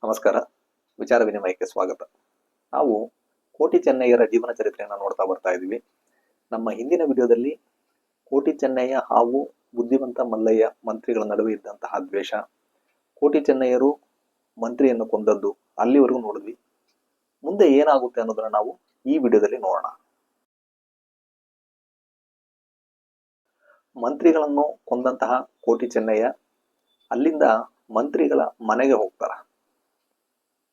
ನಮಸ್ಕಾರ. ವಿಚಾರ ವಿನಿಮಯಕ್ಕೆ ಸ್ವಾಗತ. ನಾವು ಕೋಟಿ ಚೆನ್ನಯ್ಯರ ಜೀವನ ಚರಿತ್ರೆಯನ್ನು ನೋಡ್ತಾ ಬರ್ತಾ ಇದ್ವಿ. ನಮ್ಮ ಹಿಂದಿನ ವಿಡಿಯೋದಲ್ಲಿ ಕೋಟಿ ಚೆನ್ನಯ್ಯ ಹಾಗೂ ಬುದ್ಧಿವಂತ ಮಲ್ಲಯ್ಯ ಮಂತ್ರಿಗಳ ನಡುವೆ ಇದ್ದಂತಹ ದ್ವೇಷ, ಕೋಟಿ ಚೆನ್ನಯ್ಯರು ಮಂತ್ರಿಯನ್ನು ಕೊಂದದ್ದು ಅಲ್ಲಿವರೆಗೂ ನೋಡಿದ್ವಿ. ಮುಂದೆ ಏನಾಗುತ್ತೆ ಅನ್ನೋದನ್ನ ನಾವು ಈ ವಿಡಿಯೋದಲ್ಲಿ ನೋಡೋಣ. ಮಂತ್ರಿಗಳನ್ನು ಕೊಂದಂತಹ ಕೋಟಿ ಚೆನ್ನಯ್ಯ ಅಲ್ಲಿಂದ ಮಂತ್ರಿಗಳ ಮನೆಗೆ ಹೋಗ್ತಾರ.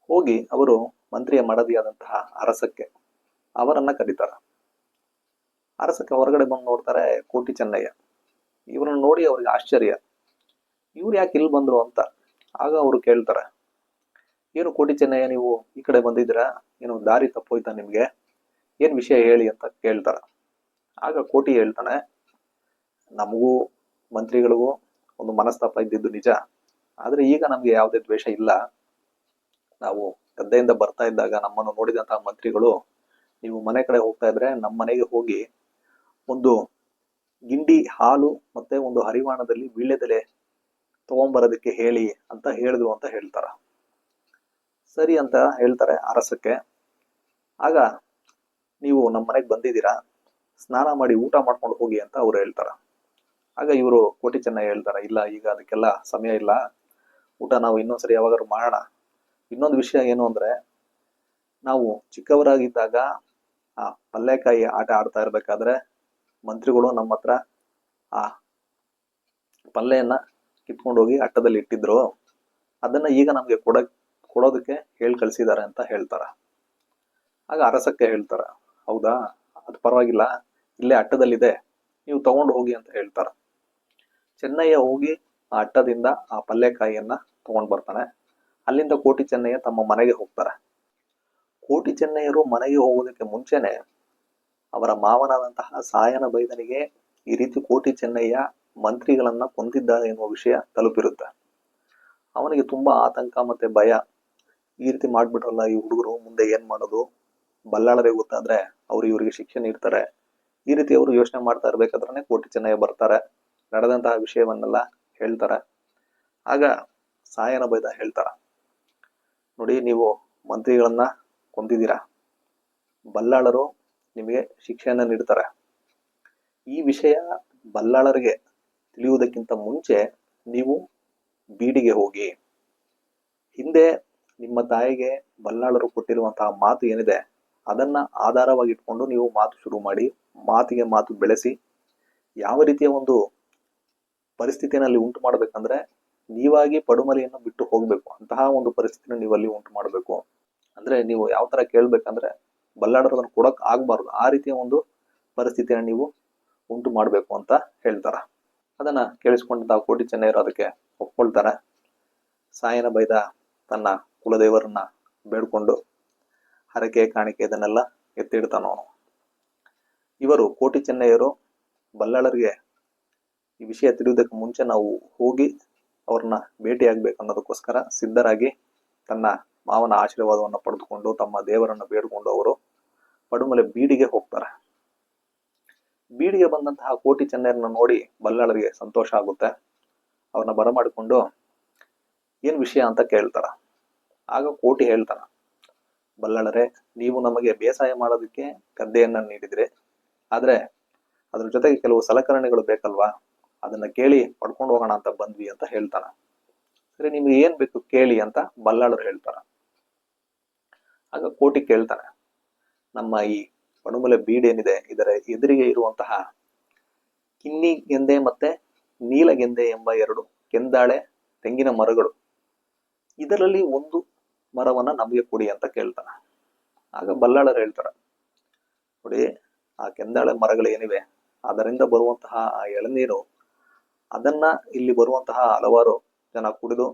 ಹೋಗಿ ಅವರು ಮಂತ್ರಿಯ ಮಡದಿಯಾದಂತಹ ಅರಸಕ್ಕೆ ಅವರನ್ನ ಕರೀತಾರ. ಅರಸಕ್ಕೆ ಹೊರಗಡೆ ಬಂದು ನೋಡ್ತಾರೆ ಕೋಟಿ ಚೆನ್ನಯ್ಯ. ಇವ್ರನ್ನ ನೋಡಿ ಅವ್ರಿಗೆ ಆಶ್ಚರ್ಯ, ಇವ್ರು ಯಾಕೆ ಇಲ್ಲಿ ಬಂದ್ರು ಅಂತ. ಆಗ ಅವರು ಕೇಳ್ತಾರೆ, ಏನು ಕೋಟಿ ಚೆನ್ನಯ್ಯ, ನೀವು ಈ ಕಡೆ ಬಂದಿದ್ದೀರಾ, ಏನು ದಾರಿ ತಪ್ಪೋಯ್ತಾ ನಿಮ್ಗೆ, ಏನ್ ವಿಷಯ ಹೇಳಿ ಅಂತ ಕೇಳ್ತಾರ. ಆಗ ಕೋಟಿ ಹೇಳ್ತಾನೆ, ನಮಗೂ ಮಂತ್ರಿಗಳಿಗೂ ಒಂದು ಮನಸ್ತಾಪ ಇದ್ದಿದ್ದು ನಿಜ, ಆದ್ರೆ ಈಗ ನಮ್ಗೆ ಯಾವುದೇ ದ್ವೇಷ ಇಲ್ಲ. ನಾವು ಗದ್ದೆಯಿಂದ ಬರ್ತಾ ಇದ್ದಾಗ ನಮ್ಮನ್ನು ನೋಡಿದಂತಹ ಮಂತ್ರಿಗಳು, ನೀವು ಮನೆ ಕಡೆ ಹೋಗ್ತಾ ಇದ್ರೆ ನಮ್ಮ ಮನೆಗೆ ಹೋಗಿ ಒಂದು ಗಿಂಡಿ ಹಾಲು ಮತ್ತೆ ಒಂದು ಹರಿವಾಣದಲ್ಲಿ ವೀಳ್ಯದೆಲೆ ತಗೊಂಬರೋದಕ್ಕೆ ಹೇಳಿ ಅಂತ ಹೇಳಿದ್ರು ಅಂತ ಹೇಳ್ತಾರ. ಸರಿ ಅಂತ ಹೇಳ್ತಾರೆ ಅರಸಕ್ಕೆ. ಆಗ ನೀವು ನಮ್ಮ ಮನೆಗೆ ಬಂದಿದ್ದೀರಾ, ಸ್ನಾನ ಮಾಡಿ ಊಟ ಮಾಡ್ಕೊಂಡು ಹೋಗಿ ಅಂತ ಅವ್ರು ಹೇಳ್ತಾರ. ಆಗ ಇವರು ಕೋಟಿ ಚೆನ್ನಯ್ಯ ಹೇಳ್ತಾರ, ಇಲ್ಲ ಈಗ ಅದಕ್ಕೆಲ್ಲ ಸಮಯ ಇಲ್ಲ, ಊಟ ನಾವು ಇನ್ನೊಂದ್ಸರಿ ಯಾವಾಗಾದ್ರು ಮಾಡೋಣ. ಇನ್ನೊಂದು ವಿಷಯ ಏನು ಅಂದ್ರೆ, ನಾವು ಚಿಕ್ಕವರಾಗಿದ್ದಾಗ ಆ ಪಲ್ಲೆಕಾಯಿ ಆಟ ಆಡ್ತಾ ಇರ್ಬೇಕಾದ್ರೆ ಮಂತ್ರಿಗಳು ನಮ್ಮ ಹತ್ರ ಆ ಪಲ್ಲೆಯನ್ನ ಕಿತ್ಕೊಂಡೋಗಿ ಅಟ್ಟದಲ್ಲಿ ಇಟ್ಟಿದ್ರು, ಅದನ್ನ ಈಗ ನಮ್ಗೆ ಕೊಡೋದಕ್ಕೆ ಹೇಳಿ ಕಳ್ಸಿದ್ದಾರೆ ಅಂತ ಹೇಳ್ತಾರ. ಆಗ ಅರಸಕ್ಕೆ ಹೇಳ್ತಾರ, ಹೌದಾ, ಅದು ಪರವಾಗಿಲ್ಲ, ಇಲ್ಲೇ ಅಟ್ಟದಲ್ಲಿದೆ, ನೀವು ತಗೊಂಡು ಹೋಗಿ ಅಂತ ಹೇಳ್ತಾರ. ಚೆನ್ನಯ್ಯ ಹೋಗಿ ಆ ಅಟ್ಟದಿಂದ ಆ ಪಲ್ಲೆಕಾಯಿಯನ್ನ ತಗೊಂಡ್ ಬರ್ತಾನೆ. ಅಲ್ಲಿಂದ ಕೋಟಿ ಚೆನ್ನಯ್ಯ ತಮ್ಮ ಮನೆಗೆ ಹೋಗ್ತಾರೆ. ಕೋಟಿ ಚೆನ್ನಯ್ಯರು ಮನೆಗೆ ಹೋಗೋದಕ್ಕೆ ಮುಂಚೆನೆ ಅವರ ಮಾವನಾದಂತಹ ಸಾಯನ ಬೈದನಿಗೆ ಈ ರೀತಿ ಕೋಟಿ ಚೆನ್ನಯ್ಯ ಮಂತ್ರಿಗಳನ್ನ ಕೊಂದಿದ್ದಾರೆ ಎನ್ನುವ ವಿಷಯ ತಲುಪಿರುತ್ತೆ. ಅವನಿಗೆ ತುಂಬಾ ಆತಂಕ ಮತ್ತೆ ಭಯ, ಈ ರೀತಿ ಮಾಡ್ಬಿಟ್ರಲ್ಲ ಈ ಹುಡುಗರು, ಮುಂದೆ ಏನ್ ಮಾಡೋದು, ಬಲ್ಲಾಳರಿಗೆ ಗೊತ್ತಾದ್ರೆ ಅವ್ರು ಇವ್ರಿಗೆ ಶಿಕ್ಷೆ ನೀಡ್ತಾರೆ. ಈ ರೀತಿ ಅವರು ಯೋಚನೆ ಮಾಡ್ತಾ ಇರ್ಬೇಕಾದ್ರೆ ಕೋಟಿ ಚೆನ್ನಯ್ಯ ಬರ್ತಾರೆ, ನಡೆದಂತಹ ವಿಷಯವನ್ನೆಲ್ಲ ಹೇಳ್ತಾರೆ. ಆಗ ಸಾಯನ ಬೈದ ಹೇಳ್ತಾರ, ನೋಡಿ, ನೀವು ಮಂತ್ರಿಗಳನ್ನ ಕೊಂದಿದ್ದೀರಾ, ಬಲ್ಲಾಳರು ನಿಮಗೆ ಶಿಕ್ಷೆಯನ್ನ ನೀಡ್ತಾರೆ. ಈ ವಿಷಯ ಬಲ್ಲಾಳರಿಗೆ ತಿಳಿಯುವುದಕ್ಕಿಂತ ಮುಂಚೆ ನೀವು ಬೀಡಿಗೆ ಹೋಗಿ, ಹಿಂದೆ ನಿಮ್ಮ ತಾಯಿಗೆ ಬಲ್ಲಾಳರು ಕೊಟ್ಟಿರುವಂತಹ ಮಾತು ಏನಿದೆ ಅದನ್ನ ಆಧಾರವಾಗಿ ಇಟ್ಕೊಂಡು ನೀವು ಮಾತು ಶುರು ಮಾಡಿ, ಮಾತಿಗೆ ಮಾತು ಬೆಳೆಸಿ, ಯಾವ ರೀತಿಯ ಒಂದು ಪರಿಸ್ಥಿತಿಯಲ್ಲಿ ಉಂಟು ಮಾಡ್ಬೇಕಂದ್ರೆ ನೀವಾಗಿ ಪಡುಮಲಿಯನ್ನು ಬಿಟ್ಟು ಹೋಗ್ಬೇಕು, ಅಂತಹ ಒಂದು ಪರಿಸ್ಥಿತಿನ ನೀವು ಅಲ್ಲಿ ಉಂಟು ಮಾಡ್ಬೇಕು. ಅಂದ್ರೆ ನೀವು ಯಾವ ತರ ಕೇಳ್ಬೇಕಂದ್ರೆ ಬಲ್ಲಾಳರು ಅದನ್ನು ಕೊಡಕ್ ಆಗ್ಬಾರ್ದು, ಆ ರೀತಿಯ ಒಂದು ಪರಿಸ್ಥಿತಿಯನ್ನು ನೀವು ಉಂಟು ಮಾಡ್ಬೇಕು ಅಂತ ಹೇಳ್ತಾರ. ಅದನ್ನ ಕೇಳಿಸ್ಕೊಂಡಂತ ಕೋಟಿ ಚೆನ್ನಯ್ಯರು ಅದಕ್ಕೆ ಒಪ್ಕೊಳ್ತಾರೆ. ಸಾಯನ ಬೈದ ತನ್ನ ಕುಲದೇವರನ್ನ ಬೇಡ್ಕೊಂಡು ಹರಕೆ ಕಾಣಿಕೆ ಇದನ್ನೆಲ್ಲ ಎತ್ತಿಡ್ತಾನವನು. ಇವರು ಕೋಟಿ ಚೆನ್ನಯ್ಯರು ಬಲ್ಲಾಳರಿಗೆ ಈ ವಿಷಯ ತಿಳಿಯುವುದಕ್ಕೆ ಮುಂಚೆ ನಾವು ಹೋಗಿ ಅವ್ರನ್ನ ಭೇಟಿಯಾಗ್ಬೇಕು ಅನ್ನೋದಕ್ಕೋಸ್ಕರ ಸಿದ್ಧರಾಗಿ ತನ್ನ ಮಾವನ ಆಶೀರ್ವಾದವನ್ನು ಪಡೆದುಕೊಂಡು ತಮ್ಮ ದೇವರನ್ನ ಬೇಡ್ಕೊಂಡು ಅವರು ಪಡುಮಲೆ ಬೀಡಿಗೆ ಹೋಗ್ತಾರೆ. ಬೀಡಿಗೆ ಬಂದಂತಹ ಕೋಟಿ ಚೆನ್ನಯ್ಯರನ್ನ ನೋಡಿ ಬಲ್ಲಾಳರಿಗೆ ಸಂತೋಷ ಆಗುತ್ತೆ. ಅವ್ರನ್ನ ಬರಮಾಡಿಕೊಂಡು ಏನ್ ವಿಷಯ ಅಂತ ಕೇಳ್ತಾರ. ಆಗ ಕೋಟಿ ಹೇಳ್ತಾನ, ಬಲ್ಲಾಳರೇ, ನೀವು ನಮಗೆ ಬೇಸಾಯ ಮಾಡೋದಕ್ಕೆ ಗದ್ದೆಯನ್ನ ನೀಡಿದ್ರೆ, ಆದ್ರೆ ಅದ್ರ ಜೊತೆಗೆ ಕೆಲವು ಸಲಕರಣೆಗಳು ಬೇಕಲ್ವಾ, ಅದನ್ನ ಕೇಳಿ ಪಡ್ಕೊಂಡು ಹೋಗೋಣ ಅಂತ ಬಂದ್ವಿ ಅಂತ ಹೇಳ್ತಾನ. ಸರಿ, ನಿಮ್ಗೆ ಏನ್ ಬೇಕು ಕೇಳಿ ಅಂತ ಬಲ್ಲಾಳರು ಹೇಳ್ತಾರ. ಆಗ ಕೋಟಿ ಕೇಳ್ತಾನೆ, ನಮ್ಮ ಈ ಪಡುಮಲೆ ಬೀಡೇನಿದೆ ಇದರ ಎದುರಿಗೆ ಇರುವಂತಹ ಕಿನ್ನಿ ಗೆಂದೆ ಮತ್ತೆ ನೀಲಗೆಂದೆ ಎಂಬ ಎರಡು ಕೆಂದಾಳೆ ತೆಂಗಿನ ಮರಗಳು, ಇದರಲ್ಲಿ ಒಂದು ಮರವನ್ನ ನಮಗೆ ಕೊಡಿ ಅಂತ ಕೇಳ್ತಾನ. ಆಗ ಬಲ್ಲಾಳರು ಹೇಳ್ತಾರ, ನೋಡಿ, ಆ ಕೆಂದಾಳೆ ಮರಗಳು ಏನಿವೆ ಅದರಿಂದ ಬರುವಂತಹ ಆ ಎಳನೀರು, ಅದನ್ನ ಇಲ್ಲಿ ಬರುವಂತಹ ಹಲವಾರು ಜನ ಕುಡಿದು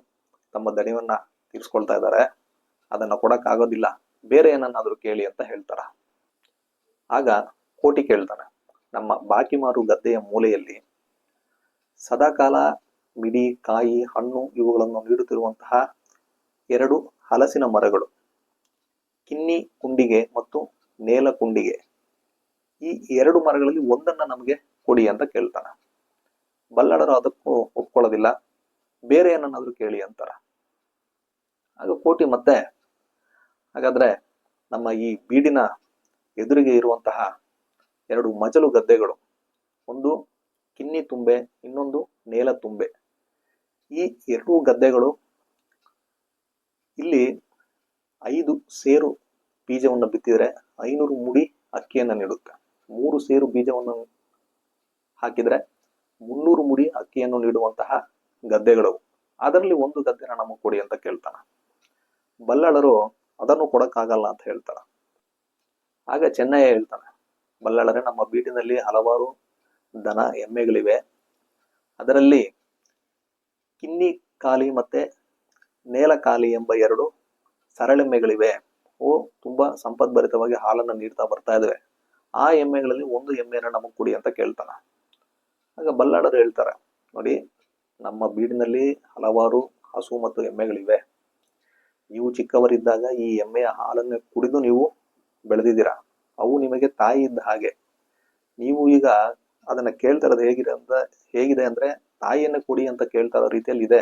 ತಮ್ಮ ದಣಿವನ್ನ ತೀರ್ಸ್ಕೊಳ್ತಾ ಇದ್ದಾರೆ, ಅದನ್ನ ಕೊಡಕ್ ಆಗೋದಿಲ್ಲ, ಬೇರೆ ಏನನ್ನಾದ್ರೂ ಕೇಳಿ ಅಂತ ಹೇಳ್ತಾರ. ಆಗ ಕೋಟಿ ಕೇಳ್ತಾನೆ, ನಮ್ಮ ಬಾಕಿಮಾರು ಗದ್ದೆಯ ಮೂಲೆಯಲ್ಲಿ ಸದಾಕಾಲ ಮಿಡಿ, ಕಾಯಿ, ಹಣ್ಣು ಇವುಗಳನ್ನು ನೀಡುತ್ತಿರುವಂತಹ ಎರಡು ಹಲಸಿನ ಮರಗಳು, ಕಿನ್ನಿ ಕುಂಡಿಗೆ ಮತ್ತು ನೇಲ ಕುಂಡಿಗೆ, ಈ ಎರಡು ಮರಗಳಲ್ಲಿ ಒಂದನ್ನ ನಮಗೆ ಕೊಡಿ ಅಂತ ಕೇಳ್ತಾನ. ಬಲ್ಲಾಳರು ಅದಕ್ಕೂ ಒಪ್ಕೊಳ್ಳೋದಿಲ್ಲ, ಬೇರೆ ಏನನ್ನಾದ್ರೂ ಕೇಳಿ ಅಂತಾರ. ಆಗ ಕೋಟಿ ಮತ್ತೆ ಹಾಗಾದ್ರೆ ನಮ್ಮ ಈ ಬೀಡಿನ ಎದುರಿಗೆ ಇರುವಂತಹ ಎರಡು ಮಜಲು ಗದ್ದೆಗಳು, ಒಂದು ಕಿನ್ನಿ ತುಂಬೆ, ಇನ್ನೊಂದು ನೇಲ ತುಂಬೆ. ಈ ಎರಡೂ ಗದ್ದೆಗಳು ಇಲ್ಲಿ 5 ಸೇರು ಬೀಜವನ್ನು ಬಿತ್ತಿದ್ರೆ 500 ಮುಡಿ ಅಕ್ಕಿಯನ್ನು ನೀಡುತ್ತೆ. 3 ಸೇರು ಬೀಜವನ್ನು ಹಾಕಿದ್ರೆ 300 ಮುಡಿ ಅಕ್ಕಿಯನ್ನು ನೀಡುವಂತಹ ಗದ್ದೆಗಳು. ಅದರಲ್ಲಿ ಒಂದು ಗದ್ದೆನ ನಮಗೆ ಕೊಡಿ ಅಂತ ಕೇಳ್ತಾನ. ಬಲ್ಲಾಳರು ಅದನ್ನು ಕೊಡಕ್ಕಾಗಲ್ಲ ಅಂತ ಹೇಳ್ತಾರ. ಆಗ ಚೆನ್ನಯ್ಯ ಹೇಳ್ತಾನೆ, ಬಲ್ಲಾಳರೇ, ನಮ್ಮ ಬೀಡಿನಲ್ಲಿ ಹಲವಾರು ದನ ಎಮ್ಮೆಗಳಿವೆ. ಅದರಲ್ಲಿ ಕಿನ್ನಿ ಕಾಲಿ ಮತ್ತೆ ನೇಲಕಾಲಿ ಎಂಬ 2 ಸರಳೆಮ್ಮೆಗಳಿವೆ. ತುಂಬಾ ಸಂಪದ್ಭರಿತವಾಗಿ ಹಾಲನ್ನು ನೀಡ್ತಾ ಬರ್ತಾ ಇದಾವೆ. ಆ ಎಮ್ಮೆಗಳಲ್ಲಿ ಒಂದು ಎಮ್ಮೆಯನ್ನು ನಮಗ್ ಕೊಡಿ ಅಂತ ಕೇಳ್ತಾನ. ಆಗ ಬಲ್ಲಾಳರು ಹೇಳ್ತಾರೆ, ನೋಡಿ, ನಮ್ಮ ಬೀಡಿನಲ್ಲಿ ಹಲವಾರು ಹಸು ಮತ್ತು ಎಮ್ಮೆಗಳಿವೆ. ನೀವು ಚಿಕ್ಕವರಿದ್ದಾಗ ಈ ಎಮ್ಮೆಯ ಹಾಲನ್ನು ಕುಡಿದು ನೀವು ಬೆಳೆದಿದ್ದೀರಾ. ಅವು ನಿಮಗೆ ತಾಯಿ ಇದ್ದ ಹಾಗೆ. ನೀವು ಈಗ ಅದನ್ನ ಕೇಳ್ತಾ ಇರೋದು ಹೇಗಿದೆ ಅಂದ್ರೆ ತಾಯಿಯನ್ನ ಕೊಡಿ ಅಂತ ಕೇಳ್ತಾ ಇರೋ ರೀತಿಯಲ್ಲಿ ಇದೆ.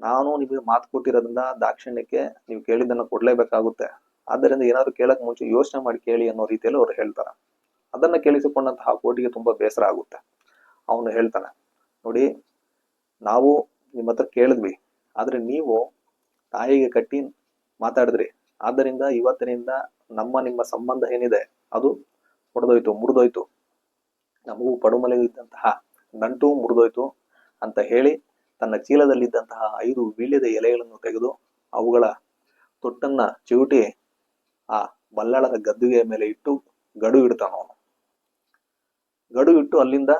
ನಾನು ನಿಮಗೆ ಮಾತು ಕೊಟ್ಟಿರೋದ್ರಿಂದ ದಾಕ್ಷಿಣ್ಯಕ್ಕೆ ನೀವು ಕೇಳಿದ್ದನ್ನ ಕೊಡ್ಲೇಬೇಕಾಗುತ್ತೆ. ಆದ್ದರಿಂದ ಏನಾದ್ರು ಕೇಳಕ್ ಮುಂಚೆ ಯೋಚನೆ ಮಾಡಿ ಕೇಳಿ ಅನ್ನೋ ರೀತಿಯಲ್ಲಿ ಅವ್ರು ಹೇಳ್ತಾರ. ಅದನ್ನ ಕೇಳಿಸಿಕೊಂಡಂತಹ ಕೋಟಿಗೆ ತುಂಬಾ ಬೇಸರ ಆಗುತ್ತೆ. ಅವನು ಹೇಳ್ತಾನೆ, ನೋಡಿ, ನಾವು ನಿಮ್ಮ ಹತ್ರ ಕೇಳಿದ್ವಿ, ಆದ್ರೆ ನೀವು ತಾಯಿಗೆ ಕಟ್ಟಿ ಮಾತಾಡಿದ್ರಿ. ಆದ್ದರಿಂದ ಇವತ್ತಿನಿಂದ ನಿಮ್ಮ ಸಂಬಂಧ ಏನಿದೆ ಅದು ಮುರಿದೋಯ್ತು. ನಮಗೂ ಪಡುಮಲೆಗೂ ಇದ್ದಂತಹ ನಂಟು ಮುರಿದೋಯ್ತು ಅಂತ ಹೇಳಿ ತನ್ನ ಚೀಲದಲ್ಲಿದ್ದಂತಹ 5 ವೀಳ್ಯದ ಎಲೆಗಳನ್ನು ತೆಗೆದು ಅವುಗಳ ತೊಟ್ಟನ್ನ ಚಿವುಟಿ ಆ ಬಲ್ಲಾಳರ ಗದ್ದುಗೆಯ ಮೇಲೆ ಇಟ್ಟು ಗಡು ಇಡ್ತಾನವನು. ಗಡು ಇಟ್ಟು ಅಲ್ಲಿಂದ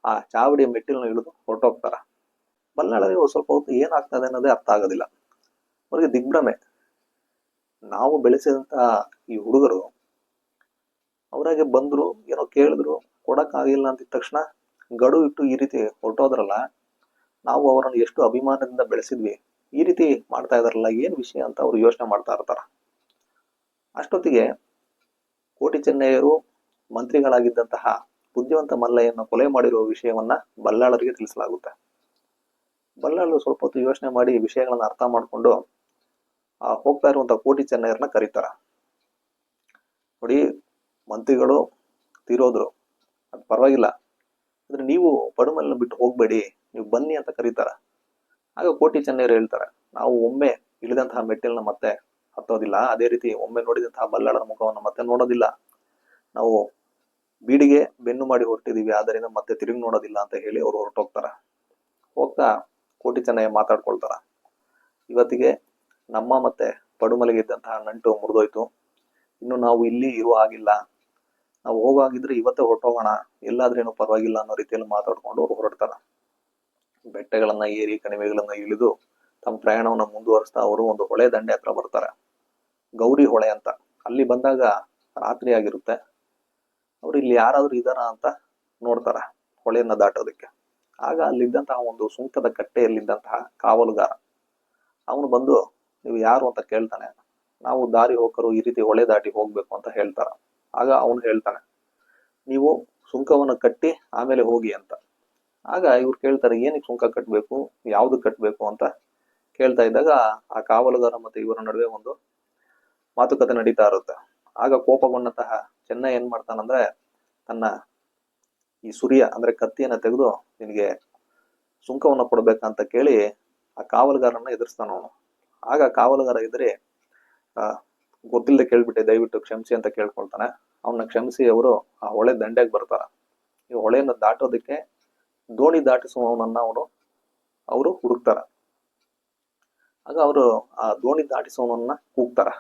ಆ ಚಾವಡಿಯ ಮೆಟ್ಟಿಲನ್ನು ಇಳಿದು ಹೊರಟೋಗ್ತಾರ. ಬಲ್ಲಾಳರಿಗೆ ಸ್ವಲ್ಪ ಹೊತ್ತು ಏನಾಗ್ತದೆ ಅನ್ನೋದೇ ಅರ್ಥ ಆಗೋದಿಲ್ಲ. ಅವ್ರಿಗೆ ದಿಗ್ಭ್ರಮೆ. ನಾವು ಬೆಳೆಸಿದಂತಹ ಈ ಹುಡುಗರು ಅವರಾಗೆ ಬಂದ್ರು, ಏನೋ ಕೇಳಿದ್ರು, ಕೊಡಕ್ಕಾಗಿಲ್ಲ ಅಂತಿದ ತಕ್ಷಣ ಗಡು ಇಟ್ಟು ಈ ರೀತಿ ಹೊರಟೋದ್ರಲ್ಲ, ನಾವು ಅವರನ್ನು ಎಷ್ಟು ಅಭಿಮಾನದಿಂದ ಬೆಳೆಸಿದ್ವಿ, ಈ ರೀತಿ ಮಾಡ್ತಾ ಇದಾರಲ್ಲ, ಏನ್ ವಿಷಯ ಅಂತ ಅವ್ರು ಯೋಚನೆ ಮಾಡ್ತಾ ಇರ್ತಾರ. ಅಷ್ಟೊತ್ತಿಗೆ ಕೋಟಿ ಚೆನ್ನಯ್ಯರು ಮಂತ್ರಿಗಳಾಗಿದ್ದಂತಹ ಬುದ್ಧಿವಂತ ಮಲ್ಲಯ್ಯನ ಕೊಲೆ ಮಾಡಿರುವ ವಿಷಯವನ್ನ ಬಲ್ಲಾಳರಿಗೆ ತಿಳಿಸಲಾಗುತ್ತೆ. ಬಲ್ಲಾಳರು ಸ್ವಲ್ಪ ಹೊತ್ತು ಯೋಚನೆ ಮಾಡಿ ವಿಷಯಗಳನ್ನ ಅರ್ಥ ಮಾಡ್ಕೊಂಡು ಹೋಗ್ತಾ ಇರುವಂತಹ ಕೋಟಿ ಚೆನ್ನಯ್ಯರನ್ನ ಕರೀತಾರ. ನೋಡಿ, ಮಂತ್ರಿಗಳು ತೀರೋದ್ರು, ಅದು ಪರವಾಗಿಲ್ಲ, ಆದ್ರೆ ನೀವು ಪಡುಮಲೆನ ಬಿಟ್ಟು ಹೋಗ್ಬೇಡಿ, ನೀವು ಬನ್ನಿ ಅಂತ ಕರೀತಾರ. ಆಗ ಕೋಟಿ ಚೆನ್ನಯ್ಯರು ಹೇಳ್ತಾರೆ, ನಾವು ಒಮ್ಮೆ ಇಳಿದಂತಹ ಮೆಟ್ಟಿಲನ್ನ ಮತ್ತೆ ಹತ್ತೋದಿಲ್ಲ, ಅದೇ ರೀತಿ ಒಮ್ಮೆ ನೋಡಿದಂತಹ ಬಲ್ಲಾಳರ ಮುಖವನ್ನು ಮತ್ತೆ ನೋಡೋದಿಲ್ಲ. ನಾವು ಬೀಡಿಗೆ ಬೆನ್ನು ಮಾಡಿ ಹೊರಟಿದೀವಿ, ಆದ್ದರಿಂದ ಮತ್ತೆ ತಿರುಗಿ ನೋಡೋದಿಲ್ಲ ಅಂತ ಹೇಳಿ ಅವ್ರು ಹೊರಟೋಗ್ತಾರ. ಹೋಗ್ತಾ ಕೋಟಿ ಚೆನ್ನಯ್ಯ ಮಾತಾಡ್ಕೊಳ್ತಾರ, ಇವತ್ತಿಗೆ ನಮ್ಮ ಮತ್ತೆ ಪಡುಮಲೆಗೆ ಇದ್ದಂತಹ ನಂಟು ಮುರಿದೋಯ್ತು. ಇನ್ನು ನಾವು ಇಲ್ಲಿ ಇರುವ ಹಾಗಿಲ್ಲ, ನಾವು ಹೋಗಾಗಿದ್ರೆ ಇವತ್ತೇ ಹೊರಟೋಗೋಣ, ಎಲ್ಲಾದ್ರೇನು ಪರವಾಗಿಲ್ಲ ಅನ್ನೋ ರೀತಿಯಲ್ಲಿ ಮಾತಾಡ್ಕೊಂಡು ಅವ್ರು ಹೊರಡ್ತಾರ. ಬೆಟ್ಟಗಳನ್ನ ಏರಿ ಕಣಿವೆಗಳನ್ನ ಇಳಿದು ತಮ್ಮ ಪ್ರಯಾಣವನ್ನ ಮುಂದುವರಿಸ್ತಾ ಅವರು ಒಂದು ಹೊಳೆ ದಂಡೆ ಹತ್ರ ಬರ್ತಾರೆ. ಗೌರಿ ಹೊಳೆ ಅಂತ. ಅಲ್ಲಿ ಬಂದಾಗ ರಾತ್ರಿ ಆಗಿರುತ್ತೆ. ಅವ್ರು ಇಲ್ಲಿ ಯಾರಾದ್ರೂ ಇದಾರ ಅಂತ ನೋಡ್ತಾರ ಹೊಳೆಯನ್ನ ದಾಟೋದಕ್ಕೆ. ಆಗ ಅಲ್ಲಿದ್ದಂತಹ ಒಂದು ಸುಂಕದ ಕಟ್ಟೆಯಲ್ಲಿದ್ದಂತಹ ಕಾವಲುಗಾರ ಅವನು ಬಂದು, ನೀವು ಯಾರು ಅಂತ ಕೇಳ್ತಾನೆ. ನಾವು ದಾರಿ ಹೋಗರು, ಈ ರೀತಿ ಹೊಳೆ ದಾಟಿ ಹೋಗ್ಬೇಕು ಅಂತ ಹೇಳ್ತಾರ. ಆಗ ಅವನು ಹೇಳ್ತಾನೆ, ನೀವು ಸುಂಕವನ್ನು ಕಟ್ಟಿ ಆಮೇಲೆ ಹೋಗಿ ಅಂತ. ಆಗ ಇವ್ರು ಕೇಳ್ತಾರೆ, ಏನಕ್ಕೆ ಸುಂಕ ಕಟ್ಬೇಕು, ಯಾವ್ದು ಕಟ್ಬೇಕು ಅಂತ ಕೇಳ್ತಾ ಇದ್ದಾಗ ಆ ಕಾವಲುಗಾರ ಮತ್ತೆ ಇವರ ನಡುವೆ ಒಂದು ಮಾತುಕತೆ ನಡೀತಾ ಇರುತ್ತೆ. ಆಗ ಕೋಪಗೊಂಡಂತಹ ಚೆನ್ನಯ್ಯ ಏನ್ ಮಾಡ್ತಾನಂದ್ರೆ, ತನ್ನ ಈ ಸುರಿಯ ಅಂದ್ರೆ ಕತ್ತಿಯನ್ನ ತೆಗೆದು ನಿನಗೆ ಸುಂಕವನ್ನ ಕೊಡ್ಬೇಕಂತ ಕೇಳಿ ಆ ಕಾವಲುಗಾರನ್ನ ಎದುರಿಸ್ತಾನ ಅವನು. ಆಗ ಕಾವಲುಗಾರ ಇದ್ರೆ ಗೊತ್ತಿಲ್ಲದೆ ಕೇಳ್ಬಿಟ್ಟೆ, ದಯವಿಟ್ಟು ಕ್ಷಮಿಸಿ ಅಂತ ಕೇಳ್ಕೊಳ್ತಾನೆ. ಅವನ್ನ ಕ್ಷಮಿಸಿ ಅವರು ಆ ಹೊಳೆ ದಂಡೆಗೆ ಬರ್ತಾರ. ಈ ಹೊಳೆಯನ್ನು ದಾಟೋದಕ್ಕೆ ದೋಣಿ ದಾಟಿಸುವವನನ್ನ ಅವರು ಹುಡುಕ್ತಾರ. ಆಗ ಅವರು ಆ ದೋಣಿ ದಾಟಿಸುವವನನ್ನ ಕೂಗ್ತಾರ.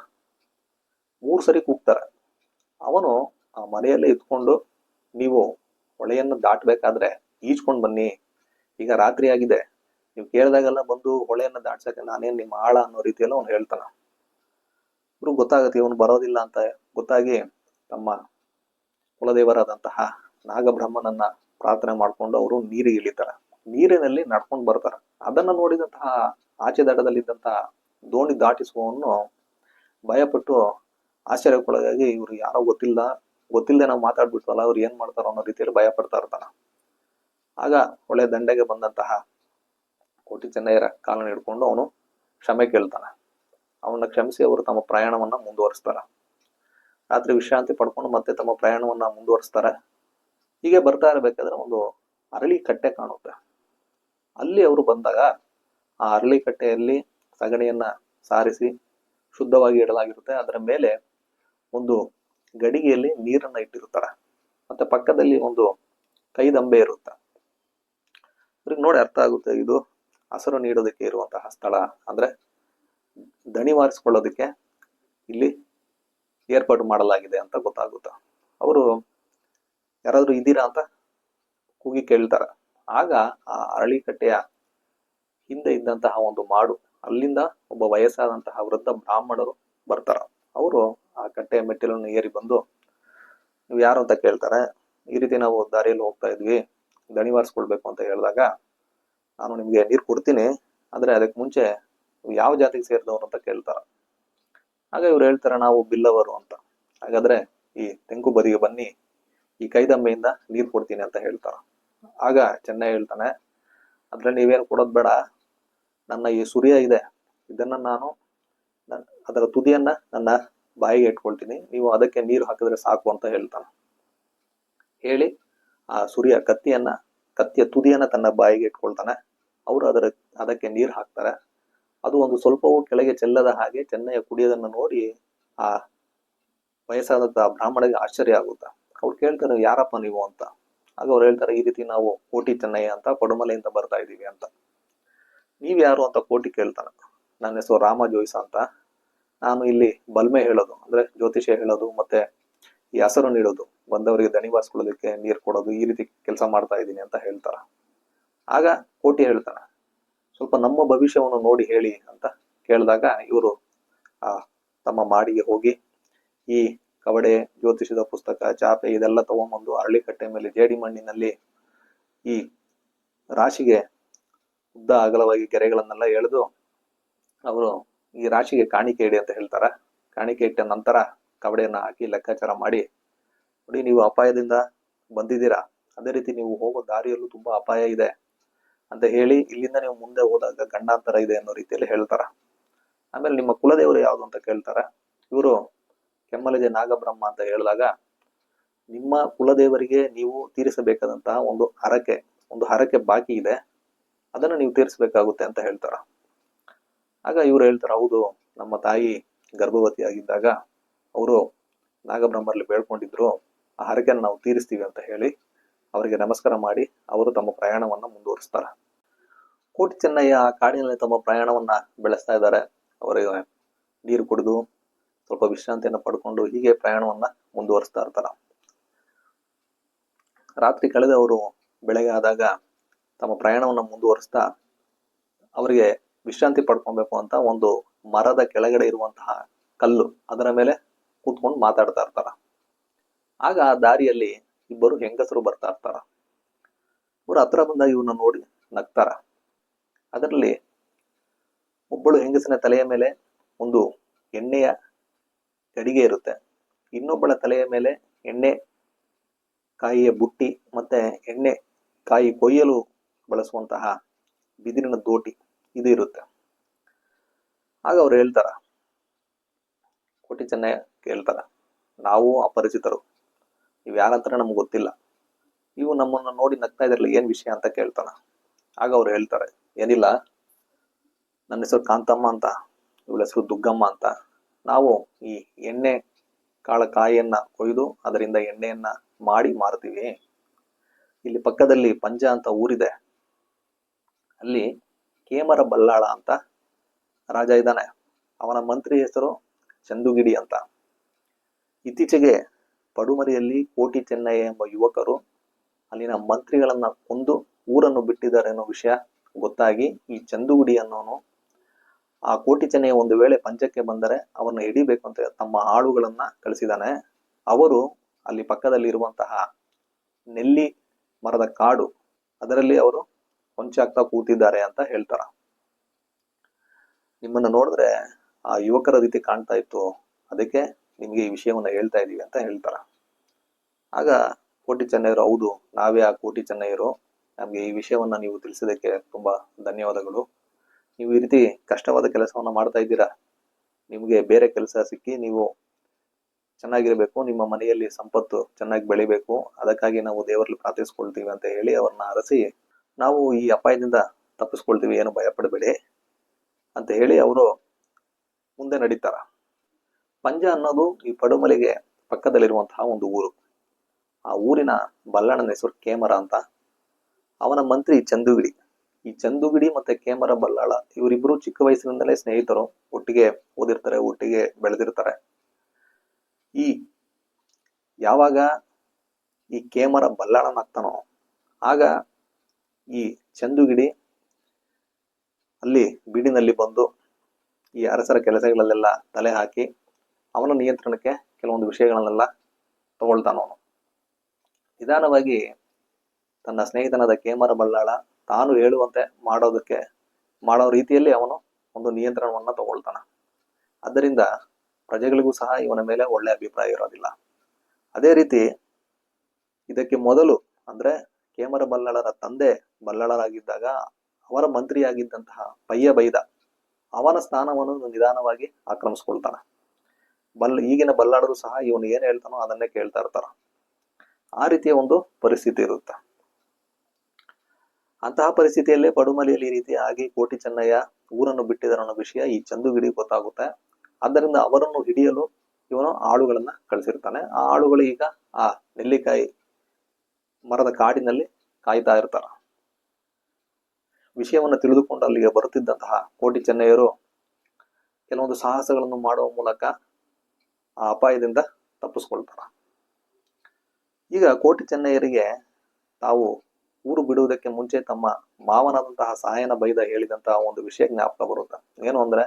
3 ಸರಿ ಕೂಗ್ತಾರ. ಅವನು ಆ ಮನೆಯಲ್ಲೇ ಇದ್ಕೊಂಡು, ನೀವು ಹೊಳೆಯನ್ನು ದಾಟಬೇಕಾದ್ರೆ ಈಜ್ಕೊಂಡ್ ಬನ್ನಿ, ಈಗ ರಾತ್ರಿ ಆಗಿದೆ, ನೀವು ಕೇಳಿದಾಗೆಲ್ಲ ಬಂದು ಹೊಳೆಯನ್ನ ದಾಟ್ಸಕ್ಕೆ ನಾನೇನ್ ನಿಮ್ಮ ಆಳ ಅನ್ನೋ ರೀತಿಯಲ್ಲಿ ಅವ್ನು ಹೇಳ್ತಾನ. ಇವ್ರು ಗೊತ್ತಾಗತ್ತೆ ಇವನು ಬರೋದಿಲ್ಲ ಅಂತ ಗೊತ್ತಾಗಿ ತಮ್ಮ ಕುಲದೇವರಾದಂತಹ ನಾಗಬ್ರಹ್ಮನನ್ನ ಪ್ರಾರ್ಥನೆ ಮಾಡ್ಕೊಂಡು ಅವರು ನೀರಿಗೆ ಇಳಿತಾರ. ನೀರಿನಲ್ಲಿ ನಡ್ಕೊಂಡು ಬರ್ತಾರ. ಅದನ್ನ ನೋಡಿದಂತಹ ಆಚೆ ದಡದಲ್ಲಿದ್ದಂತಹ ದೋಣಿ ದಾಟಿಸುವವನು ಭಯಪಟ್ಟು ಆಶ್ಚರ್ಯಕ್ಕೊಳಗಾಗಿ ಇವ್ರು ಯಾರೋ ಗೊತ್ತಿಲ್ಲದೆ ನಾವು ಮಾತಾಡ್ಬಿಟ್ವಲ್ಲ, ಅವ್ರು ಏನ್ ಮಾಡ್ತಾರೋ ಅನ್ನೋ ರೀತಿಯಲ್ಲಿ ಭಯ ಪಡ್ತಾ ಇರ್ತಾನ. ಆಗ ಹೊಳೆ ದಂಡೆಗೆ ಬಂದಂತಹ ಕೋಟಿ ಚೆನ್ನಯ್ಯರ ಕಾಲನ್ನು ಹಿಡ್ಕೊಂಡು ಅವನು ಕ್ಷಮೆ ಕೇಳ್ತಾನ. ಅವನ್ನ ಕ್ಷಮಿಸಿ ಅವರು ತಮ್ಮ ಪ್ರಯಾಣವನ್ನ ಮುಂದುವರಿಸ್ತಾರ. ರಾತ್ರಿ ವಿಶ್ರಾಂತಿ ಪಡ್ಕೊಂಡು ಮತ್ತೆ ತಮ್ಮ ಪ್ರಯಾಣವನ್ನ ಮುಂದುವರಿಸ್ತಾರೆ. ಹೀಗೆ ಬರ್ತಾ ಇರ್ಬೇಕಾದ್ರೆ ಒಂದು ಅರಳಿ ಕಟ್ಟೆ ಕಾಣುತ್ತೆ. ಅಲ್ಲಿ ಅವರು ಬಂದಾಗ ಆ ಅರಳಿ ಕಟ್ಟೆಯಲ್ಲಿ ಸಗಣಿಯನ್ನ ಸಾರಿಸಿ ಶುದ್ಧವಾಗಿ ಇಡಲಾಗಿರುತ್ತೆ. ಅದರ ಮೇಲೆ ಒಂದು ಗಡಿಗೆಯಲ್ಲಿ ನೀರನ್ನ ಇಟ್ಟಿರ್ತಾರೆ. ಮತ್ತೆ ಪಕ್ಕದಲ್ಲಿ ಒಂದು ಕೈದಂಬೆ ಇರುತ್ತೆ. ಇವ್ರಿಗೆ ನೋಡಿ ಅರ್ಥ ಆಗುತ್ತೆ, ಇದು ಹಸರು ನೀಡೋದಕ್ಕೆ ಇರುವಂತಹ ಸ್ಥಳ, ಅಂದ್ರೆ ದಣಿ ವಾರಿಸ್ಕೊಳ್ಳೋದಕ್ಕೆ ಇಲ್ಲಿ ಏರ್ಪಾಡು ಮಾಡಲಾಗಿದೆ ಅಂತ ಗೊತ್ತಾಗುತ್ತೆ. ಅವರು ಯಾರಾದ್ರೂ ಇದ್ದೀರಾ ಅಂತ ಕೂಗಿ ಕೇಳ್ತಾರ. ಆಗ ಆ ಅರಳಿಕಟ್ಟೆಯ ಹಿಂದೆ ಇದ್ದಂತಹ ಒಂದು ಮಾಡು, ಅಲ್ಲಿಂದ ಒಬ್ಬ ವಯಸ್ಸಾದಂತಹ ವೃದ್ಧ ಬ್ರಾಹ್ಮಣರು ಬರ್ತಾರ. ಅವರು ಆ ಕಟ್ಟೆಯ ಮೆಟ್ಟಿಲನ್ನು ಏರಿ ಬಂದು, ನೀವು ಯಾರು ಅಂತ ಕೇಳ್ತಾರೆ. ಈ ರೀತಿ ನಾವು ದಾರಿಯಲ್ಲಿ ಹೋಗ್ತಾ ಇದ್ವಿ, ದಣಿ ವಾರಿಸ್ಕೊಳ್ಬೇಕು ಅಂತ ಹೇಳಿದಾಗ, ನಾನು ನಿಮ್ಗೆ ನೀರು ಕೊಡ್ತೀನಿ, ಆದ್ರೆ ಅದಕ್ಕೆ ಮುಂಚೆ ನೀವು ಯಾವ ಜಾತಿಗೆ ಸೇರಿದವರು ಅಂತ ಕೇಳ್ತಾರ. ಆಗ ಇವ್ರು ಹೇಳ್ತಾರೆ, ನಾವು ಬಿಲ್ಲವರು ಅಂತ. ಹಾಗಾದ್ರೆ ಈ ತೆಂಕು ಬದಿಗೆ ಬನ್ನಿ, ಈ ಕೈದಂಬೆಯಿಂದ ನೀರು ಕೊಡ್ತೀನಿ ಅಂತ ಹೇಳ್ತಾರ. ಆಗ ಚೆನ್ನ ಹೇಳ್ತಾನೆ, ಅದ್ರಲ್ಲಿ ನೀವೇನು ಕೊಡೋದ್ ಬೇಡ, ನನ್ನ ಈ ಸೂರ್ಯ ಇದೆ, ಇದನ್ನ ನಾನು ಅದರ ತುದಿಯನ್ನ ನನ್ನ ಬಾಯಿಗೆ ಇಟ್ಕೊಳ್ತೀನಿ, ನೀವು ಅದಕ್ಕೆ ನೀರು ಹಾಕಿದ್ರೆ ಸಾಕು ಅಂತ ಹೇಳ್ತಾನೆ. ಹೇಳಿ ಆ ಸೂರ್ಯ ಕತ್ತಿಯ ತುದಿಯನ್ನ ತನ್ನ ಬಾಯಿಗೆ ಇಟ್ಕೊಳ್ತಾನೆ. ಅವರು ಅದಕ್ಕೆ ನೀರು ಹಾಕ್ತಾರೆ. ಅದು ಒಂದು ಸ್ವಲ್ಪವೂ ಕೆಳಗೆ ಚೆಲ್ಲದ ಹಾಗೆ ಚೆನ್ನಯ್ಯ ಕುಡಿಯೋದನ್ನ ನೋಡಿ ಆ ವಯಸ್ಸಾದಂತಹ ಬ್ರಾಹ್ಮಣಿಗೆ ಆಶ್ಚರ್ಯ ಆಗುತ್ತೆ. ಅವ್ರು ಕೇಳ್ತಾರೆ, ಯಾರಪ್ಪ ನೀವು ಅಂತ. ಆಗ ಅವ್ರು ಹೇಳ್ತಾರೆ, ಈ ರೀತಿ ನಾವು ಕೋಟಿ ಚೆನ್ನಯ್ಯ ಅಂತ ಪಡುಮಲೆಯಿಂದ ಬರ್ತಾ ಇದೀವಿ ಅಂತ. ನೀವ್ ಯಾರು ಅಂತ ಕೋಟಿ ಕೇಳ್ತಾನೆ. ನನ್ನ ಹೆಸರು ರಾಮ ಜೋಯ್ಸ ಅಂತ, ನಾನು ಇಲ್ಲಿ ಬಲ್ಮೆ ಹೇಳೋದು ಅಂದ್ರೆ ಜ್ಯೋತಿಷ್ಯ ಹೇಳೋದು, ಮತ್ತೆ ಈ ಹಸರು ನೀಡೋದು, ಬಂದವರಿಗೆ ದಣಿ ಬಾರಿಸ್ಕೊಳ್ಳೋದಕ್ಕೆ ನೀರು ಕೊಡೋದು, ಈ ರೀತಿ ಕೆಲಸ ಮಾಡ್ತಾ ಇದ್ದೀನಿ ಅಂತ ಹೇಳ್ತಾರ. ಆಗ ಕೋಟಿ ಹೇಳ್ತಾನೆ, ಸ್ವಲ್ಪ ನಮ್ಮ ಭವಿಷ್ಯವನ್ನು ನೋಡಿ ಹೇಳಿ ಅಂತ ಕೇಳಿದಾಗ ಇವರು ತಮ್ಮ ಮಾಡಿಗೆ ಹೋಗಿ ಈ ಕವಡೆ, ಜ್ಯೋತಿಷದ ಪುಸ್ತಕ, ಚಾಪೆ ಇದೆಲ್ಲ ತಗೊಂಡ್ಬಂದು ಅರಳಿಕಟ್ಟೆ ಮೇಲೆ ಜೇಡಿ ಮಣ್ಣಿನಲ್ಲಿ ಈ ರಾಶಿಗೆ ಉದ್ದ ಅಗಲವಾಗಿ ಗೆರೆಗಳನ್ನೆಲ್ಲ ಎಳೆದು ಅವರು ಈ ರಾಶಿಗೆ ಕಾಣಿಕೆ ಇಡಿ ಅಂತ ಹೇಳ್ತಾರ. ಕಾಣಿಕೆ ಇಟ್ಟ ನಂತರ ಕವಡೆಯನ್ನ ಹಾಕಿ ಲೆಕ್ಕಾಚಾರ ಮಾಡಿ, ನೋಡಿ ನೀವು ಅಪಾಯದಿಂದ ಬಂದಿದ್ದೀರಾ, ಅದೇ ರೀತಿ ನೀವು ಹೋಗೋ ದಾರಿಯಲ್ಲೂ ತುಂಬಾ ಅಪಾಯ ಇದೆ ಅಂತ ಹೇಳಿ, ಇಲ್ಲಿಂದ ನೀವು ಮುಂದೆ ಹೋದಾಗ ಗಂಡಾಂತರ ಇದೆ ಅನ್ನೋ ರೀತಿಯಲ್ಲಿ ಹೇಳ್ತಾರ. ಆಮೇಲೆ ನಿಮ್ಮ ಕುಲದೇವರು ಯಾವುದು ಅಂತ ಕೇಳ್ತಾರ. ಇವರು ಕೆಮ್ಮಲಜೆ ನಾಗಬ್ರಹ್ಮ ಅಂತ ಹೇಳಿದಾಗ, ನಿಮ್ಮ ಕುಲದೇವರಿಗೆ ನೀವು ತೀರಿಸಬೇಕಾದಂತಹ ಒಂದು ಹರಕೆ ಬಾಕಿ ಇದೆ, ಅದನ್ನು ನೀವು ತೀರಿಸಬೇಕಾಗುತ್ತೆ ಅಂತ ಹೇಳ್ತಾರ. ಆಗ ಇವ್ರು ಹೇಳ್ತಾರ, ಹೌದು, ನಮ್ಮ ತಾಯಿ ಗರ್ಭವತಿಯಾಗಿದ್ದಾಗ ಅವರು ನಾಗಬ್ರಹ್ಮರಲ್ಲಿ ಬೇಡ್ಕೊಂಡಿದ್ರು, ಆ ಹರಕೆಯನ್ನು ನಾವು ತೀರಿಸ್ತೀವಿ ಅಂತ ಹೇಳಿ ಅವರಿಗೆ ನಮಸ್ಕಾರ ಮಾಡಿ ಅವರು ತಮ್ಮ ಪ್ರಯಾಣವನ್ನ ಮುಂದುವರಿಸ್ತಾರ. ಕೋಟಿ ಚೆನ್ನಯ್ಯ ಆ ಕಾಡಿನಲ್ಲಿ ತಮ್ಮ ಪ್ರಯಾಣವನ್ನ ಬೆಳೆಸ್ತಾ ಇದ್ದಾರೆ. ಅವರಿಗೆ ನೀರು ಕುಡಿದು ಸ್ವಲ್ಪ ವಿಶ್ರಾಂತಿಯನ್ನು ಪಡ್ಕೊಂಡು ಹೀಗೆ ಪ್ರಯಾಣವನ್ನ ಮುಂದುವರಿಸ್ತಾ ಇರ್ತಾರ. ರಾತ್ರಿ ಕಳೆದು ಅವರು ಬೆಳಗ್ಗೆ ಆದಾಗ ತಮ್ಮ ಪ್ರಯಾಣವನ್ನ ಮುಂದುವರಿಸ್ತಾ ಅವರಿಗೆ ವಿಶ್ರಾಂತಿ ಪಡ್ಕೊಬೇಕು ಅಂತ ಒಂದು ಮರದ ಕೆಳಗಡೆ ಇರುವಂತಹ ಕಲ್ಲು, ಅದರ ಮೇಲೆ ಕೂತ್ಕೊಂಡು ಮಾತಾಡ್ತಾ ಇರ್ತಾರ. ಆಗ ಆ ದಾರಿಯಲ್ಲಿ ಇಬ್ಬರು ಹೆಂಗಸರು ಬರ್ತಾ ಇರ್ತಾರ. ಇವ್ರ ಹತ್ರ ಬಂದಾಗ ಇವ್ರನ್ನ ನೋಡಿ ನಗ್ತಾರ. ಅದರಲ್ಲಿ ಒಬ್ಬಳು ಹೆಂಗಸಿನ ತಲೆಯ ಮೇಲೆ ಒಂದು ಎಣ್ಣೆಯ ಗಡಿಗೆ ಇರುತ್ತೆ, ಇನ್ನೊಬ್ಬಳ ತಲೆಯ ಮೇಲೆ ಎಣ್ಣೆ ಕಾಯಿಯ ಬುಟ್ಟಿ ಮತ್ತೆ ಎಣ್ಣೆ ಕಾಯಿ ಕೊಯ್ಯಲು ಬಳಸುವಂತಹ ಬಿದಿರಿನ ದೋಟಿ ಇದು ಇರುತ್ತೆ. ಆಗ ಅವ್ರು ಹೇಳ್ತಾರ, ಕೋಟಿ ಚೆನ್ನಯ್ಯ ಕೇಳ್ತಾರ, ನಾವು ಅಪರಿಚಿತರು, ನೀವು ಯಾರಂತಾನೆ ನಮ್ಗೆ ಗೊತ್ತಿಲ್ಲ, ಇವು ನಮ್ಮನ್ನ ನೋಡಿ ನಗ್ತಾ ಇದ್ರಲ್ಲ, ಏನ್ ವಿಷಯ ಅಂತ ಕೇಳ್ತಾನ. ಆಗ ಅವ್ರು ಹೇಳ್ತಾರೆ, ಏನಿಲ್ಲ, ನನ್ನ ಹೆಸರು ಕಾಂತಮ್ಮ ಅಂತ, ಇವಳ ಹೆಸರು ದುಗ್ಗಮ್ಮ ಅಂತ. ನಾವು ಈ ಎಣ್ಣೆ ಕಾಯಿಯನ್ನ ಕೊಯ್ದು ಅದರಿಂದ ಎಣ್ಣೆಯನ್ನ ಮಾಡಿ ಮಾರ್ತೀವಿ. ಇಲ್ಲಿ ಪಕ್ಕದಲ್ಲಿ ಪಂಜ ಅಂತ ಊರಿದೆ, ಅಲ್ಲಿ ಕೇಮರ ಬಲ್ಲಾಳ ಅಂತ ರಾಜ ಇದ್ದಾನೆ, ಅವನ ಮಂತ್ರಿ ಹೆಸರು ಚಂದುಗಿಡಿ ಅಂತ. ಇತ್ತೀಚೆಗೆ ಪಡುಮರಿಯಲ್ಲಿ ಕೋಟಿ ಚೆನ್ನಯ್ಯ ಎಂಬ ಯುವಕರು ಅಲ್ಲಿನ ಮಂತ್ರಿಗಳನ್ನ ಕೊಂದು ಊರನ್ನು ಬಿಟ್ಟಿದ್ದಾರೆ ಅನ್ನೋ ವಿಷಯ ಗೊತ್ತಾಗಿ ಈ ಚಂದುಗುಡಿ ಅನ್ನೋನು ಆ ಕೋಟಿ ಚೆನ್ನಯ್ಯ ಒಂದು ವೇಳೆ ಪಂಚಕ್ಕೆ ಬಂದರೆ ಅವರನ್ನ ಹಿಡಿಬೇಕು ಅಂತ ತಮ್ಮ ಆಳುಗಳನ್ನ ಕಳಿಸಿದಾನೆ. ಅವರು ಅಲ್ಲಿ ಪಕ್ಕದಲ್ಲಿ ಇರುವಂತಹ ನೆಲ್ಲಿ ಮರದ ಕಾಡು, ಅದರಲ್ಲಿ ಅವರು ಕೊಂಚಾಗ್ತಾ ಕೂತಿದ್ದಾರೆ ಅಂತ ಹೇಳ್ತಾರ. ನಿಮ್ಮನ್ನ ನೋಡಿದ್ರೆ ಆ ಯುವಕರ ರೀತಿ ಕಾಣ್ತಾ ಇತ್ತು, ಅದಕ್ಕೆ ನಿಮ್ಗೆ ಈ ವಿಷಯವನ್ನ ಹೇಳ್ತಾ ಇದೀವಿ ಅಂತ ಹೇಳ್ತಾರ. ಆಗ ಕೋಟಿ ಚೆನ್ನಯ್ಯರು, ಹೌದು, ನಾವೇ ಆ ಕೋಟಿ ಚೆನ್ನಯ್ಯರು, ನಮ್ಗೆ ಈ ವಿಷಯವನ್ನ ನೀವು ತಿಳಿಸಿದಕ್ಕೆ ತುಂಬಾ ಧನ್ಯವಾದಗಳು. ನೀವು ಈ ರೀತಿ ಕಷ್ಟವಾದ ಕೆಲಸವನ್ನ ಮಾಡ್ತಾ ಇದ್ದೀರಾ, ನಿಮಗೆ ಬೇರೆ ಕೆಲಸ ಸಿಕ್ಕಿ ನೀವು ಚೆನ್ನಾಗಿರ್ಬೇಕು, ನಿಮ್ಮ ಮನೆಯಲ್ಲಿ ಸಂಪತ್ತು ಚೆನ್ನಾಗಿ ಬೆಳಿಬೇಕು, ಅದಕ್ಕಾಗಿ ನಾವು ದೇವರಲ್ಲಿ ಪ್ರಾರ್ಥಿಸ್ಕೊಳ್ತೀವಿ ಅಂತ ಹೇಳಿ ಅವ್ರನ್ನ ಅರಸಿ ನಾವು ಈ ಅಪಾಯದಿಂದ ತಪ್ಪಿಸ್ಕೊಳ್ತೀವಿ, ಏನು ಭಯ ಪಡಬೇಡಿ ಅಂತ ಹೇಳಿ ಅವರು ಮುಂದೆ ನಡೀತಾರ. ಪಂಜ ಅನ್ನೋದು ಈ ಪಡುಮಲೆಗೆ ಪಕ್ಕದಲ್ಲಿರುವಂತಹ ಒಂದು ಊರು. ಆ ಊರಿನ ಬಲ್ಲಾಳನ ಹೆಸರು ಕೇಮರ ಅಂತ. ಅವನ ಮಂತ್ರಿ ಚಂದುಗಿಡಿ. ಈ ಚಂದುಗಿಡಿ ಮತ್ತೆ ಕೇಮರ ಬಲ್ಲಾಳ ಇವರಿಬ್ರು ಚಿಕ್ಕ ವಯಸ್ಸಿನಿಂದಲೇ ಸ್ನೇಹಿತರು, ಒಟ್ಟಿಗೆ ಓದಿರ್ತಾರೆ, ಒಟ್ಟಿಗೆ ಬೆಳೆದಿರ್ತಾರೆ. ಈ ಯಾವಾಗ ಈ ಕೇಮರ ಬಲ್ಲಾಳನಾಗ್ತಾನೋ ಆಗ ಈ ಚಂದುಗಿಡಿ ಅಲ್ಲಿ ಬೀಡಿನಲ್ಲಿ ಬಂದು ಈ ಅರಸರ ಕೆಲಸಗಳಲ್ಲೆಲ್ಲ ತಲೆ ಹಾಕಿ ಅವನ ನಿಯಂತ್ರಣಕ್ಕೆ ಕೆಲವೊಂದು ವಿಷಯಗಳನ್ನೆಲ್ಲ ತಗೊಳ್ತಾನವನು. ನಿಧಾನವಾಗಿ ತನ್ನ ಸ್ನೇಹಿತನಾದ ಕೇಮರ ಬಲ್ಲಾಳ ತಾನು ಹೇಳುವಂತೆ ಮಾಡೋ ರೀತಿಯಲ್ಲಿ ಅವನು ಒಂದು ನಿಯಂತ್ರಣವನ್ನ ತಗೊಳ್ತಾನ. ಆದ್ದರಿಂದ ಪ್ರಜೆಗಳಿಗೂ ಸಹ ಇವನ ಮೇಲೆ ಒಳ್ಳೆ ಅಭಿಪ್ರಾಯ ಇರೋದಿಲ್ಲ. ಅದೇ ರೀತಿ ಇದಕ್ಕೆ ಮೊದಲು ಅಂದ್ರೆ ಕೇಮರ ಬಲ್ಲಾಳರ ತಂದೆ ಬಲ್ಲಾಳರಾಗಿದ್ದಾಗ ಅವರ ಮಂತ್ರಿಯಾಗಿದ್ದಂತಹ ಪಯ್ಯ ಬೈದ ಅವನ ಸ್ಥಾನವನ್ನು ನಿಧಾನವಾಗಿ ಆಕ್ರಮಿಸ್ಕೊಳ್ತಾನ. ಈಗಿನ ಬಲ್ಲಾಳರು ಸಹ ಇವನು ಏನ್ ಹೇಳ್ತಾನೋ ಅದನ್ನೇ ಕೇಳ್ತಾ ಇರ್ತಾರ. ಆ ರೀತಿಯ ಒಂದು ಪರಿಸ್ಥಿತಿ ಇರುತ್ತೆ. ಅಂತಹ ಪರಿಸ್ಥಿತಿಯಲ್ಲೇ ಪಡುಮಲೆಯಲ್ಲಿ ಈ ರೀತಿ ಆಗಿ ಕೋಟಿ ಚೆನ್ನಯ್ಯ ಊರನ್ನು ಬಿಟ್ಟಿದ್ದಾರೆ ಅನ್ನೋ ವಿಷಯ ಈ ಚಂದುಗಿಡಿ ಗೊತ್ತಾಗುತ್ತೆ. ಆದ್ದರಿಂದ ಅವರನ್ನು ಹಿಡಿಯಲು ಇವನು ಆಳುಗಳನ್ನ ಕಳಿಸಿರ್ತಾನೆ. ಆ ಆಳುಗಳು ಈಗ ಆ ನೆಲ್ಲಿಕಾಯಿ ಮರದ ಕಾಡಿನಲ್ಲಿ ಕಾಯ್ತಾ ಇರ್ತಾರ. ವಿಷಯವನ್ನು ತಿಳಿದುಕೊಂಡು ಅಲ್ಲಿಗೆ ಬರುತ್ತಿದ್ದಂತಹ ಕೋಟಿ ಚೆನ್ನಯ್ಯರು ಕೆಲವೊಂದು ಸಾಹಸಗಳನ್ನು ಮಾಡುವ ಮೂಲಕ ಆ ಅಪಾಯದಿಂದ ತಪ್ಪಿಸ್ಕೊಳ್ತಾರ. ಈಗ ಕೋಟಿ ಚೆನ್ನಯ್ಯರಿಗೆ ತಾವು ಊರು ಬಿಡುವುದಕ್ಕೆ ಮುಂಚೆ ತಮ್ಮ ಮಾವನಾದಂತಹ ಸಾಯನ ಬೈದ ಹೇಳಿದಂತಹ ಒಂದು ವಿಷಯ ಜ್ಞಾಪಕ ಬರುತ್ತೆ. ಏನು ಅಂದ್ರೆ,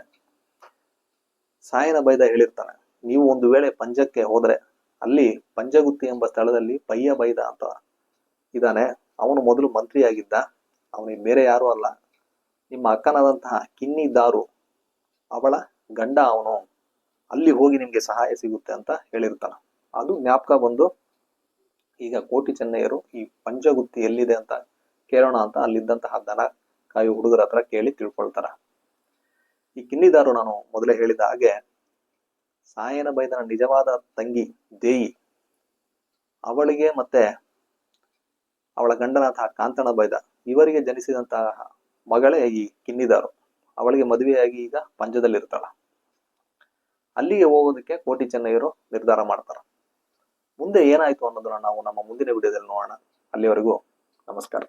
ಸಾಯನ ಬೈದ ಹೇಳಿರ್ತಾನೆ, ನೀವು ಒಂದು ವೇಳೆ ಪಂಜಕ್ಕೆ ಹೋದ್ರೆ ಅಲ್ಲಿ ಪಂಜಗುತ್ತಿ ಎಂಬ ಸ್ಥಳದಲ್ಲಿ ಪಯ್ಯ ಬೈದ ಅಂತ ಇದ್ದಾನೆ. ಅವನು ಮೊದಲು ಮಂತ್ರಿಯಾಗಿದ್ದ, ಅವನಿಗೆ ಬೇರೆ ಯಾರು ಅಲ್ಲ, ನಿಮ್ಮ ಅಕ್ಕನಾದಂತಹ ಕಿನ್ನಿ ದಾರು ಅವಳ ಗಂಡ ಅವನು, ಅಲ್ಲಿ ಹೋಗಿ ನಿಮ್ಗೆ ಸಹಾಯ ಸಿಗುತ್ತೆ ಅಂತ ಹೇಳಿರ್ತಾನ. ಅದು ಜ್ಞಾಪಕ ಬಂದು ಈಗ ಕೋಟಿ ಚೆನ್ನಯ್ಯರು ಈ ಪಂಜಗುತ್ತಿ ಎಲ್ಲಿದೆ ಅಂತ ಕೇಳೋಣ ಅಂತ ಅಲ್ಲಿದ್ದಂತಹ ದನ ಕಾಯು ಹುಡುಗರ ಹತ್ರ ಕೇಳಿ ತಿಳ್ಕೊಳ್ತಾರ. ಈ ಕಿನ್ನಿದಾರು ನಾನು ಮೊದಲೇ ಹೇಳಿದ ಹಾಗೆ ಸಾಯನ ಬೈದನ ನಿಜವಾದ ತಂಗಿ ದೇಯಿ, ಅವಳಿಗೆ ಮತ್ತೆ ಅವಳ ಗಂಡನಾದಂತಹ ಕಾಂತನ ಬೈದ ಇವರಿಗೆ ಜನಿಸಿದಂತಹ ಮಗಳೇ ಈ ಕಿನ್ನಿದಾರು. ಅವಳಿಗೆ ಮದುವೆಯಾಗಿ ಈಗ ಪಂಜದಲ್ಲಿರ್ತಾಳ. ಅಲ್ಲಿಗೆ ಹೋಗೋದಕ್ಕೆ ಕೋಟಿ ಚೆನ್ನಯ್ಯರು ನಿರ್ಧಾರ ಮಾಡ್ತಾರ. ಮುಂದೆ ಏನಾಯ್ತು ಅನ್ನೋದನ್ನ ನಾವು ನಮ್ಮ ಮುಂದಿನ ವಿಡಿಯೋದಲ್ಲಿ ನೋಡೋಣ. ಅಲ್ಲಿವರೆಗೂ ನಮಸ್ಕಾರ.